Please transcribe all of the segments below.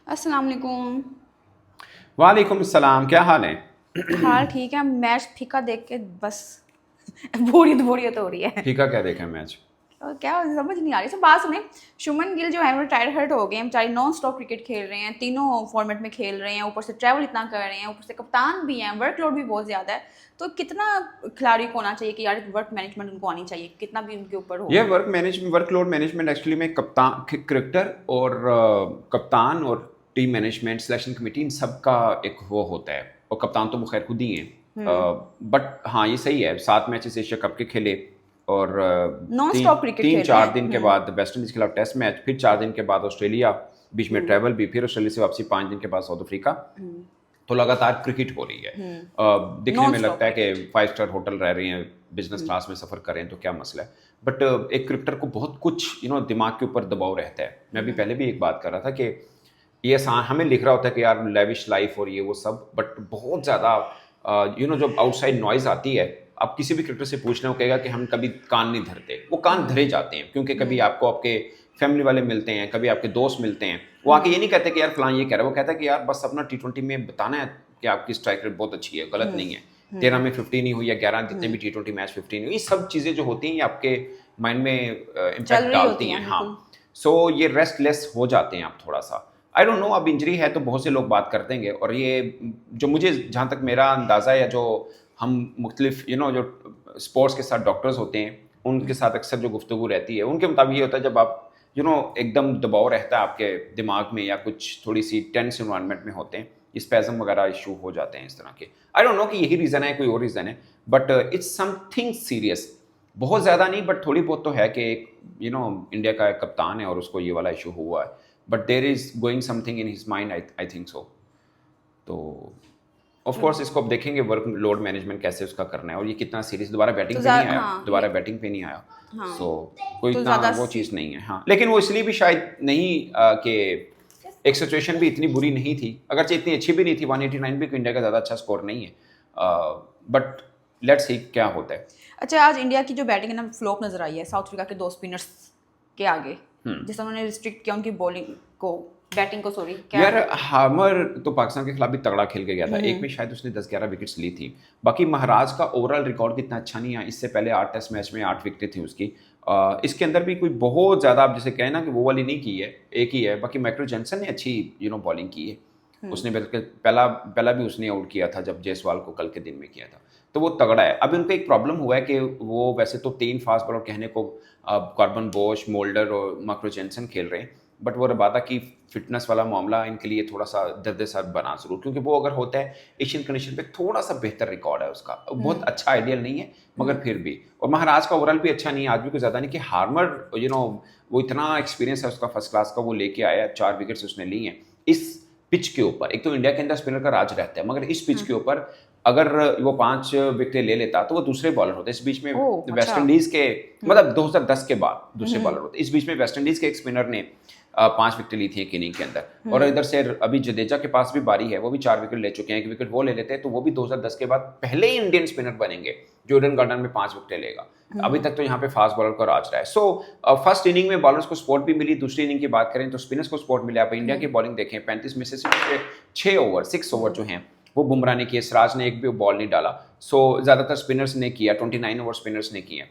अस्सलाम वालेकुम। वालेकुम सलाम, क्या हाल है? हाल ठीक है। मैच फीका देख के बस बोरियत बोरियत हो रही है। फीका क्या देखा मैच? और क्या समझ नहीं आ रही। सब बात सुने, शुभमन गिल जो है वो टायर हर्ट हो गए हैं बेचारे। नॉन स्टॉप क्रिकेट खेल रहे हैं, तीनों फॉर्मेट में खेल रहे हैं, ऊपर से ट्रैवल इतना कर रहे हैं, ऊपर से कप्तान भी हैं, वर्कलोड भी बहुत ज़्यादा है। तो कितना खिलाड़ी को होना चाहिए कि यार वर्क मैनेजमेंट उनको आनी चाहिए, कितना भी उनके ऊपर हो। ये वर्कलोड मैनेजमेंट एक्चुअली में कप्तान, क्रिकेटर और कप्तान और टीम मैनेजमेंट, सिलेक्शन कमेटी, इन सब का एक वो होता है। और कप्तान तो वो खैर खुद ही हैं। बट हाँ, ये सही है, 7 मैचेस एशिया कप के खेले और नॉन तीन स्टॉप क्रिकेट तीन खेल रहे चार हैं। दिन के बाद वेस्ट इंडीज के खिलाफ टेस्ट मैच, फिर 4 दिन के बाद ऑस्ट्रेलिया, बीच में ट्रैवल भी, फिर ऑस्ट्रेलिया से वापसी 5 दिन के बाद साउथ अफ्रीका। तो लगातार क्रिकेट हो रही है। दिखने नॉन में स्टॉप लगता है क्रिकेट। कि 5 स्टार होटल रह रहे हैं, बिजनेस क्लास में सफर कर रहे हैं, तो क्या मसला है। बट एक क्रिकेटर को बहुत कुछ दिमाग के ऊपर दबाव रहता है। मैं भी पहले भी एक बात कर रहा था कि ये आसान हमें लिख रहा होता है कि यार लेविश लाइफ और ये वो सब, बट बहुत ज़्यादा जब आउटसाइड नॉइज आती है, आप किसी भी क्रिकेटर से पूछना, वो कहेगा कि हम कभी कान नहीं धरते। वो कान धरे जाते हैं क्योंकि कभी आपको आपके फैमिली वाले मिलते हैं, कभी आपके दोस्त मिलते हैं। वो आके ये नहीं कहते कि यार फलां ये कह रहा है, वो कहता है कि यार बस अपना T20 में बताना है कि आपकी स्ट्राइक रेट बहुत अच्छी है, गलत नहीं है। 13 में 50 नहीं हुई या 11 जितने भी T20 मैच 50 नहीं हुई, ये सब चीज़ें जो होती हैं ये आपके माइंड में चल इम्पैक्ट रही डालती होती हैं। हैं हाँ, बिल्कुल। सो ये रेस्टलेस हो जाते हैं आप थोड़ा सा। आई डोंट नो, अब इंजरी है तो बहुत से लोग बात करते हैं। और ये जो मुझे, जहाँ तक मेरा अंदाज़ा है, या जो हम मुख्तलिफ जो स्पोर्ट्स के साथ डॉक्टर्स होते हैं उनके साथ अक्सर जो गुफ्तगू रहती है, उनके मुताबिक ये होता है जब आप एकदम दबाव रहता है आपके दिमाग में, या कुछ थोड़ी सी टेंस इन्वायरमेंट में होते हैं, स्पेज़म वगैरह इशू हो जाते हैं इस तरह के। आई डोंट नो कि यही रीज़न है, कोई और रीज़न है, बट इट्स समथिंग सीरियस। बहुत ज़्यादा नहीं, बट थोड़ी बहुत तो है कि एक इंडिया का एक कप्तान है और उसको ये वाला इशू हुआ है। But there is going something in his mind, I think so. तो ऑफ कोर्स इसको अब देखेंगे वर्क लोड मैनेजमेंट कैसे उसका करना है, और ये कितना सीरियस, दोबारा तो बैटिंग पे नहीं आया, हाँ दोबारा बैटिंग पे नहीं आया। हाँ सो कोई तो इतना ज़्यादा वो चीज़ नहीं है। हाँ, लेकिन वो इसलिए भी शायद नहीं कि एक सिचुएशन भी इतनी बुरी नहीं थी, अगरचे इतनी अच्छी भी नहीं थी। 189 भी इंडिया का ज़्यादा अच्छा स्कोर नहीं है, बट लेट्स सी क्या होता है। अच्छा, आज इंडिया की जो बैटिंग है ना फ्लॉप नजर आई है साउथ अफ्रीका के दो स्पिनर्स के आगे, जिस उन्होंने रिस्ट्रिक्ट किया उनकी बॉलिंग को, बैटिंग को, सॉरी क्या यार है। हार्मर तो पाकिस्तान के खिलाफ भी तगड़ा खेल के गया था। एक में शायद उसने 10-11 विकेट्स ली थी। बाकी महाराज का ओवरऑल रिकॉर्ड कितना अच्छा नहीं है। इससे पहले 8 टेस्ट मैच में 8 विकेटें थी उसकी। इसके अंदर भी कोई बहुत ज़्यादा, आप जैसे कहें ना कि वो वाली नहीं की है, एक ही है। बाकी मैक्रो जेनसन ने अच्छी बॉलिंग की है। उसने बल्कि पहला पहला भी उसने आउट किया था जब जायसवाल को कल के दिन में किया था। तो वो तगड़ा है। अभी उनको एक प्रॉब्लम हुआ है कि वो वैसे तो 3 फास्ट बॉलर कहने को कॉर्बन बोश, मोल्डर और मैक्रो जेनसन खेल रहे हैं, बट वो रबादा की फिटनेस वाला मामला इनके लिए थोड़ा सा दर्द सर बना ज़रूर, क्योंकि वो अगर होता है एशियन कंडीशन पे थोड़ा सा बेहतर रिकॉर्ड है उसका। बहुत अच्छा आइडियल नहीं है, मगर फिर भी। और महाराज का ओवरऑल भी अच्छा नहीं है, आज भी कोई ज़्यादा नहीं। कि हार्मर वो इतना एक्सपीरियंस है उसका फर्स्ट क्लास का, वो लेके आया, 4 विकेट्स उसने ली हैं इस पिच के ऊपर। एक तो इंडिया के अंदर स्पिनर का राज रहता है, मगर इस पिच के ऊपर अगर वो 5 विकेट ले लेता तो वो दूसरे बॉलर होते। इस बीच में ओह वेस्ट अच्छा। इंडीज के, मतलब 2010 के बाद दूसरे बॉलर होते। इस बीच में वेस्ट इंडीज के एक स्पिनर ने 5 विकेट ली थी एक इनिंग के अंदर। और इधर से अभी जडेजा के पास भी बारी है, वो भी 4 विकेट ले चुके हैं। एक विकेट वो ले लेते हैं तो वो भी 2010 के बाद पहले ही इंडियन स्पिनर बनेंगे जो ईडन गार्डन में 5 विकेट लेगा। अभी तक तो यहाँ पे फास्ट बॉलर का राज रहा है। सो फर्स्ट इनिंग में बॉलर्स को स्पोर्ट भी मिली, दूसरी इनिंग की बात करें तो स्पिनर्स को स्पोर्ट मिला। आप इंडिया की बॉलिंग देखें, 35 में से सिर्फ 6 ओवर जो हैं वो बुमराह ने किए, सिराज ने एक भी बॉल नहीं डाला। सो ज़्यादातर स्पिनर्स ने किया, 29 ओवर स्पिनर्स ने किए।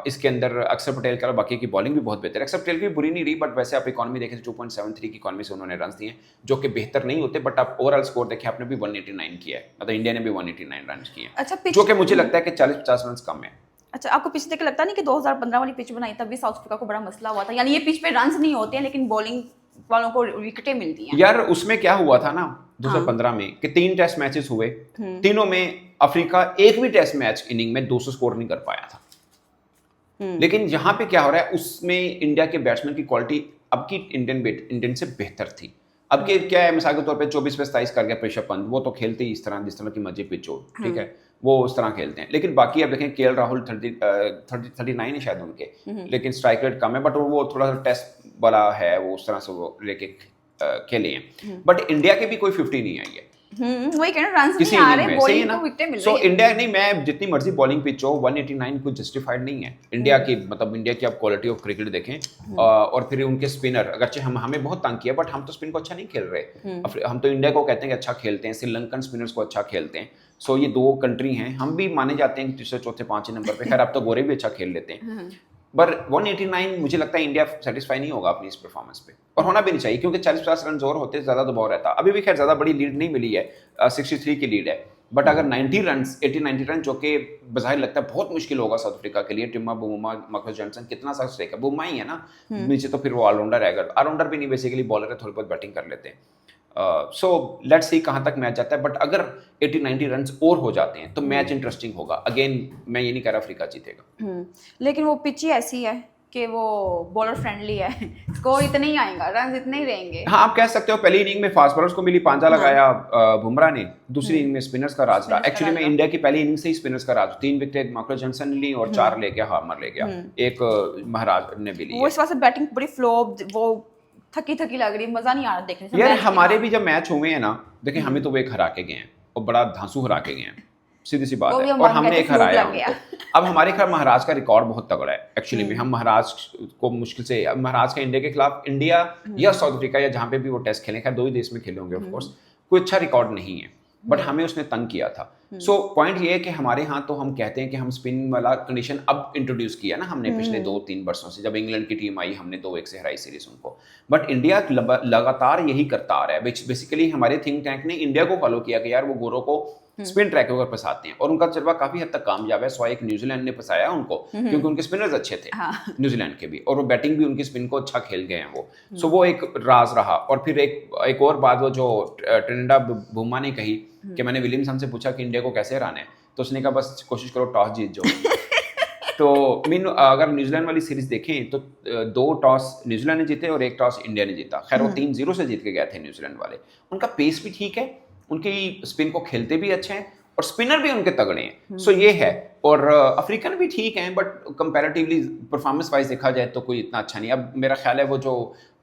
इसके अंदर अक्षर पटेल का बाकी की बॉलिंग भी बहुत बेहतर है। अक्षर पटेल की बुरी नहीं रही, बट वैसे आप इकॉनमी देखें तो 2.73 की इकॉनमी से उन्होंने रन दिए, जो कि बेहतर नहीं होते। बट आप ओवरऑल स्कोर देखें, आपने भी 189 किया है, मतलब इंडिया ने भी 189 रन किए, अच्छा पिच। जो कि मुझे लगता है कि 40-50 रन कम है। अच्छा, आपको पिच देख के लगता नहीं कि 2015 वाली पिच बनाई तब भी साउथ अफ्रीका को बड़ा मसला हुआ था? यानी ये पिच पे रन्स नहीं होते हैं लेकिन बॉलिंग वालों को विकेटें मिलती हैं। यार उसमें क्या हुआ था ना हाँ। 2015 में कि 3 टेस्ट मैचेस हुए, तीनों में अफ्रीका एक भी टेस्ट मैच इनिंग में 200 स्कोर नहीं कर पाया था। लेकिन यहाँ पे क्या हो रहा है, उसमें इंडिया के बैट्समैन की क्वालिटी अब की इंडियन से बेहतर थी। अब के क्या है, मिसाल के तौर पे 24 पे 27 कर गया ऋषभ पंत, वो तो खेलते ही इस तरह जिस तरह की मर्जी पिच हो, ठीक है, वो उस तरह खेलते हैं। लेकिन बाकी अब देखें, केएल राहुल 39 है शायद उनके, लेकिन स्ट्राइक रेट कम है, बट वो थोड़ा सा टेस्ट वाला है, वो उस तरह से वो लेके खेले हैं। बट इंडिया के भी कोई 50 नहीं आई है। वही कहना, रन किसी नहीं आ इनिंग रहे, में, सही है बॉलिंग ना? को विकेटें मिल सो रही है। इंडिया नहीं, मैं जितनी मर्जी बॉलिंग पिच हो 189 कुछ जस्टिफाइड नहीं है इंडिया की, मतलब इंडिया की आप क्वालिटी ऑफ क्रिकेट देखें और फिर उनके स्पिनर, अगरचे हमें बहुत तंग किया बट हम तो स्पिन को अच्छा नहीं खेल रहे। हम तो इंडिया को कहते हैं कि अच्छा खेलते हैं, श्रीलंकन स्पिनर्स को अच्छा खेलते हैं। सो ये दो कंट्री हैं, हम भी माने जाते हैं कि तीसरे चौथे पांचवें नंबर पे, खैर अब तो गोरे भी अच्छा खेल लेते हैं। पर 189 मुझे लगता है इंडिया सेटिस्फाई नहीं होगा अपनी इस परफॉर्मेंस पे, और होना भी नहीं चाहिए क्योंकि 40-50 रन और होते ज़्यादा दबाव रहता। अभी भी खैर ज़्यादा बड़ी लीड नहीं मिली है, 63 की लीड है, बट अगर 90 रन 80-90 रन, जो कि बज़ाहिर लगता है बहुत मुश्किल होगा साउथ अफ्रीका के लिए। टिम्मा बुमा, मार्कस जॉनसन, कितना सा स्ट्राइक है, बुमा ही है ना नीचे, तो फिर वो ऑलराउंडर रहेगा। ऑलराउंडर भी नहीं, बेसिकली बॉलर है, थोड़ी बहुत बैटिंग कर लेते हैं। सो लेट्स सी कहाँ तक मैच जाता है, बट अगर 80-90 रन और हो जाते हैं तो मैच इंटरेस्टिंग होगा। अगेन मैं ये नहीं कह रहा अफ्रीका जीतेगा, लेकिन वो पिच ही ऐसी है कि वो बॉलर फ्रेंडली है, स्कोर इतने ही आएगा, रन इतने ही रहेंगे। हाँ आप कह सकते हो पहली इनिंग में फास्ट बॉलर्स को मिली, पांजा लगाया बुमराह ने, दूसरी इनिंग में स्पिनर्स का राज रहा। एक्चुअली में इंडिया की पहली इनिंग से ही स्पिनर्स का राज, 3 विकेट मार्कस जॉनसन ने ली और 4 ले गया हार्मर ले गया, एक महाराज ने भी ली। वो इस बार से बैटिंग बड़ी फ्लॉप, वो थकी थकी लग रही, मजा नहीं आ रहा देखने से। यार हमारे भी जब मैच हुए हैं ना, देखिए हमें तो वो एक हरा के गए हैं और बड़ा धांसू हरा के गए हैं, सीधी सी बात है, और हमने एक हराया उनको। अब हमारे खैर महाराज का रिकॉर्ड बहुत तगड़ा है एक्चुअली में, हम महाराज को मुश्किल से, महाराज का इंडिया के खिलाफ, इंडिया या साउथ अफ्रीका या जहाँ पे भी वो टेस्ट खेले, खैर 2 ही देश में खेले होंगे ऑफ कोर्स, कोई अच्छा रिकॉर्ड नहीं है, बट हमें उसने तंग किया था। सो पॉइंट ये है कि हमारे यहाँ तो हम कहते हैं कि हम स्पिन वाला कंडीशन अब इंट्रोड्यूस किया ना हमने पिछले 2-3 वर्षों से, जब इंग्लैंड की टीम आई हमने 2-1 से हराई सीरीज उनको, बट इंडिया लगातार यही करता आ रहा है। बेसिकली हमारे थिंक टैंक ने इंडिया को फॉलो किया कि यार वो गोरों को स्पिन ट्रैक पर फंसाते हैं, और उनका तजर्बा काफी हद तक कामयाब है। स्वाई एक न्यूजीलैंड ने फंसाया उनको क्योंकि उनके स्पिनर्स अच्छे थे न्यूजीलैंड के भी, और वो बैटिंग भी उनकी स्पिन को अच्छा खेल गए हैं वो। सो वो एक राज रहा। और फिर एक और बात, वो जो ट्रिनिडा बुमा ने कही कि मैंने विलियमसन से पूछा कि इंडिया को कैसे हराना है, तो उसने कहा बस कोशिश करो टॉस जीत जाओ। तो मीन अगर न्यूजीलैंड वाली सीरीज देखें तो 2 टॉस न्यूजीलैंड ने जीते और 1 टॉस इंडिया ने जीता। खैर वो 3-0 से जीत के गए थे न्यूजीलैंड वाले। उनका पेस भी ठीक है, उनकी स्पिन को खेलते भी अच्छे हैं और स्पिनर भी उनके तगड़े हैं। सो ये है। और अफ्रीकन भी ठीक हैं, बट कंपैरेटिवली परफॉर्मेंस वाइज देखा जाए तो कोई इतना अच्छा नहीं। अब मेरा ख्याल है वो जो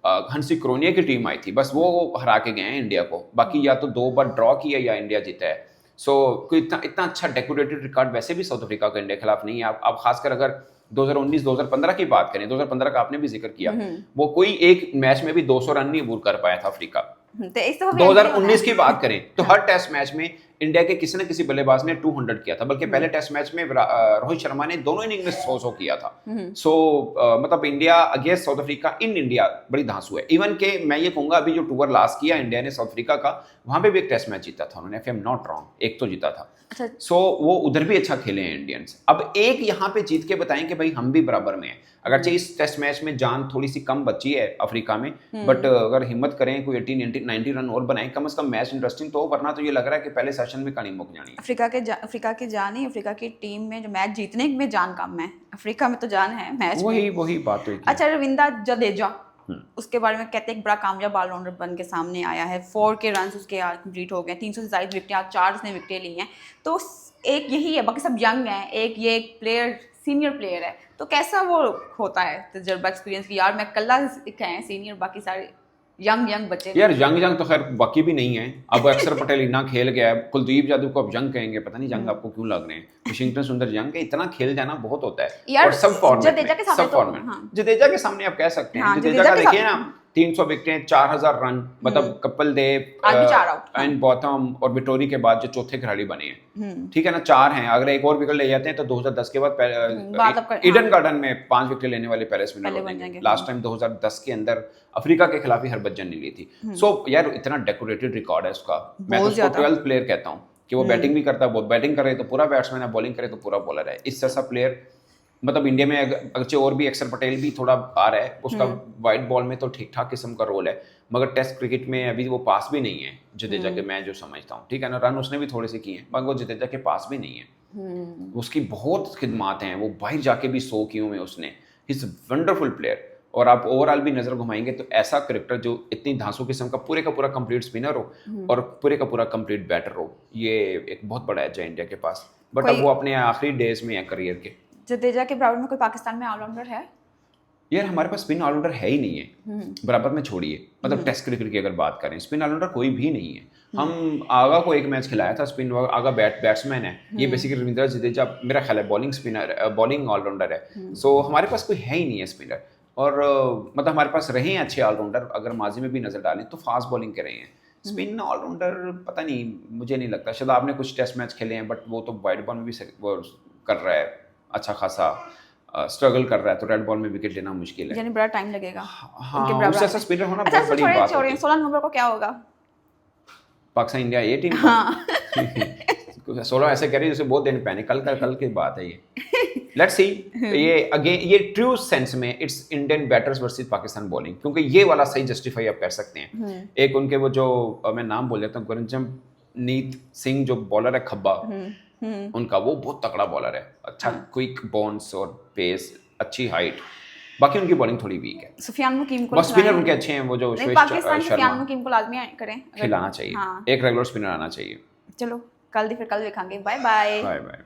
हंसी क्रोनिया की टीम आई थी, बस वो हरा के गए हैं इंडिया को, बाकी या तो 2 बार ड्रॉ किया या इंडिया जीता है। सो कोई इतना अच्छा डेकोरेटेड रिकॉर्ड वैसे भी साउथ अफ्रीका का इंडिया के खिलाफ नहीं है। आप खासकर अगर 2019-2015 की बात करें, 2015 का आपने भी जिक्र किया, वो कोई एक मैच में भी 200 रन नहीं अबूर कर पाया था अफ्रीका। 2019 की बात करें तो हर टेस्ट मैच में इंडिया के किसी न किसी बल्लेबाज ने 200 किया था, बल्कि पहले टेस्ट मैच में रोहित शर्मा ने दोनों इनिंग में 100 किया था। सो मतलब India against south Africa in India बड़ी धांसू है। इवन के मैं ये कहूंगा अभी जो टूर लास्ट किया इंडिया ने साउथ अफ्रीका का, वहां पे भी एक टेस्ट मैच जीता था उन्होंने, if I am not wrong, एक तो जीता था। सो वो उधर भी अच्छा खेले हैं इंडियंस। अब एक यहाँ पे जीत के बताएं कि भाई हम भी बराबर में हैं। अगरचे इस टेस्ट मैच में जान थोड़ी सी कम बची है अफ्रीका में, बट अगर हिम्मत करें कोई 80-90 रन और बनाएं, कम से कम मैच इंटरेस्टिंग तो हो, वरना तो ये लग रहा है कि पहले सेशन में कहानी मुक जानी है। अफ्रीका की जान ही, अफ्रीका की टीम में जो मैच जीतने में जान कम है, अफ्रीका में तो जान है मैच में। वही बात हुई। अच्छा, रविंद्र जडेजा, उसके बारे में कहते हैं एक बड़ा कामयाब ऑलराउंडर बन के सामने आया है। 4 के रन उसके आज कंप्लीट हो गए, 300 से ज्यादा विकेटें, आज 4 उसने विकेटें ली हैं। तो एक यही है, बाकी सब यंग हैं, एक प्लेयर सीनियर प्लेयर है, तो कैसा वो होता है तजर्बा, एक्सपीरियंस की यार मैं कल्ला है सीनियर, बाकी सारे यंग बच्चे। यार यंग तो खैर बाकी भी नहीं है। अब अक्षर पटेल इतना खेल गया है, कुलदीप यादव को अब यंग कहेंगे, पता नहीं यंग आपको क्यों लग रहे हैं। वाशिंगटन सुंदर यंग है, इतना खेल जाना बहुत होता है। और सब फॉर्मेट जडेजा के सामने आप कह सकते हैं, जडेजा का देखिए ना, 300 विकेटें, 4000 रन, मतलब कपिल देव एंड बॉथम और विटोरी के बाद जो चौथे खिलाड़ी बने हैं, ठीक है ना, 4 हैं। अगर एक और विकेट ले जाते हैं तो 2010 के बाद ईडन गार्डन में 5 विकेट लेने वाले पहले स्पिनर बनेंगे। लास्ट टाइम 2010 के अंदर अफ्रीका के खिलाफ ही हरभजन ने ली थी। सो यार इतना डेकोरेटेड रिकॉर्ड है उसका, मैं तो उसको 12th प्लेयर कहता हूँ कि वो बैटिंग भी करता है, वो बैटिंग करे तो पूरा बैट्समैन है, बॉलिंग करे तो पूरा बॉलर है। इस जैसा प्लेयर मतलब इंडिया में अगरचे और भी अक्षर पटेल भी थोड़ा आ रहा है, उसका वाइट बॉल में तो ठीक ठाक किस्म का रोल है, मगर टेस्ट क्रिकेट में अभी वो पास भी नहीं है जडेजा के, मैं जो समझता हूँ, ठीक है ना। रन उसने भी थोड़े से किए हैं, मगर वो जडेजा के पास भी नहीं है। उसकी बहुत खिदमात हैं, वो बाहर जाके भी 100 किए हुए उसने। He is wonderful player. और आप ओवरऑल भी नजर घुमाएंगे तो ऐसा करेक्टर जो इतनी धांसू किस्म का पूरा कंप्लीट स्पिनर हो और पूरे का पूरा कंप्लीट बैटर हो, ये एक बहुत बड़ा एज है इंडिया के पास। बट अब वो अपने आखिरी डेज में है करियर के। जडेजा के बराबर में कोई पाकिस्तान में ऑलराउंडर है? यार हमारे पास स्पिन ऑलराउंडर है ही नहीं है, बराबर में छोड़िए, मतलब टेस्ट क्रिकेट की अगर बात करें स्पिन ऑलराउंडर कोई भी नहीं है। हम आगा को एक मैच खिलाया था, स्पिन आगा बैट्समैन है, ये बेसिकली रविंद्र जडेजा मेरा ख्याल है बॉलिंग स्पिनर, बॉलिंग ऑलराउंडर है। सो हमारे पास कोई है ही नहीं है स्पिनर। और मतलब हमारे पास रहे हैं अच्छे ऑलराउंडर, अगर माजी में भी नजर डालें तो फास्ट बॉलिंग के रहे हैं। स्पिन ऑलराउंडर पता नहीं, मुझे नहीं लगता। शायद आपने कुछ टेस्ट मैच खेले हैं, बट वो तो वाइड बॉल में भी वो कर रहा है, अच्छा खासा स्ट्रगल कर रहा है, तो रेड बॉल में विकेट लेना मुश्किल है। यानी बड़ा टाइम लगेगा। हाँ, उससे ऐसा स्पिनर होना अच्छा, बहुत बड़ी बात है। 16 नवंबर को क्या होगा? पाकिस्तान इंडिया ये टीम हाँ 16 ऐसे कह रही है जैसे बहुत दिन पहले, कल की बात है ये। लेट्स सी, ये अगेन ये ट्रू सेंस में it's Indian batters versus Pakistan bowling, क्योंकि ये वाला सही जस्टिफाई आप कर सकते हैं। एक उनके वो जो मैं नाम बोल देता हूँ, गुरजमनीत सिंह जो बॉलर है खब्बा, उनका वो बहुत तगड़ा बॉलर है, अच्छा क्विक बाउंस और पेस, अच्छी हाइट। बाकी उनकी बॉलिंग थोड़ी वीक है। सुफियान मुकीम को बस स्पिनर उनके अच्छे हैं, वो जो पाकिस्तान श्रेष्ठ सुफियान शर्मा, मुकीम को लाजमी करें, खिलाना चाहिए। हाँ। एक रेगुलर स्पिनर आना चाहिए। चलो कल फिर कल देखांगे। Bye bye. Bye bye.